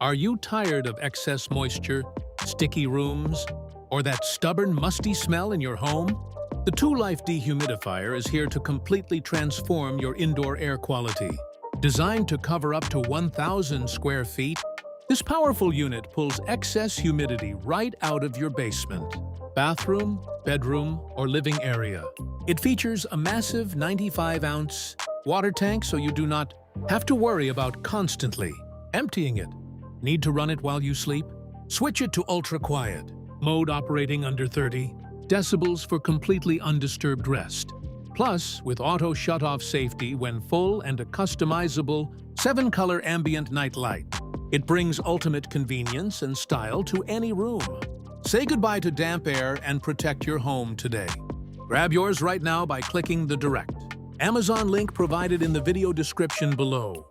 Are you tired of excess moisture, sticky rooms, or that stubborn, musty smell in your home? The ToLife Dehumidifier is here to completely transform your indoor air quality. Designed to cover up to 1,000 square feet, this powerful unit pulls excess humidity right out of your basement, bathroom, bedroom, or living area. It features a massive 95-ounce water tank so you do not have to worry about constantly emptying it. Need to run it while you sleep? Switch it to ultra quiet mode, operating under 30 decibels for completely undisturbed rest. Plus, with auto shut-off safety when full and a customizable 7-color ambient night light, it brings ultimate convenience and style to any room. Say goodbye to damp air and protect your home today. Grab yours right now by clicking the direct Amazon link provided in the video description below.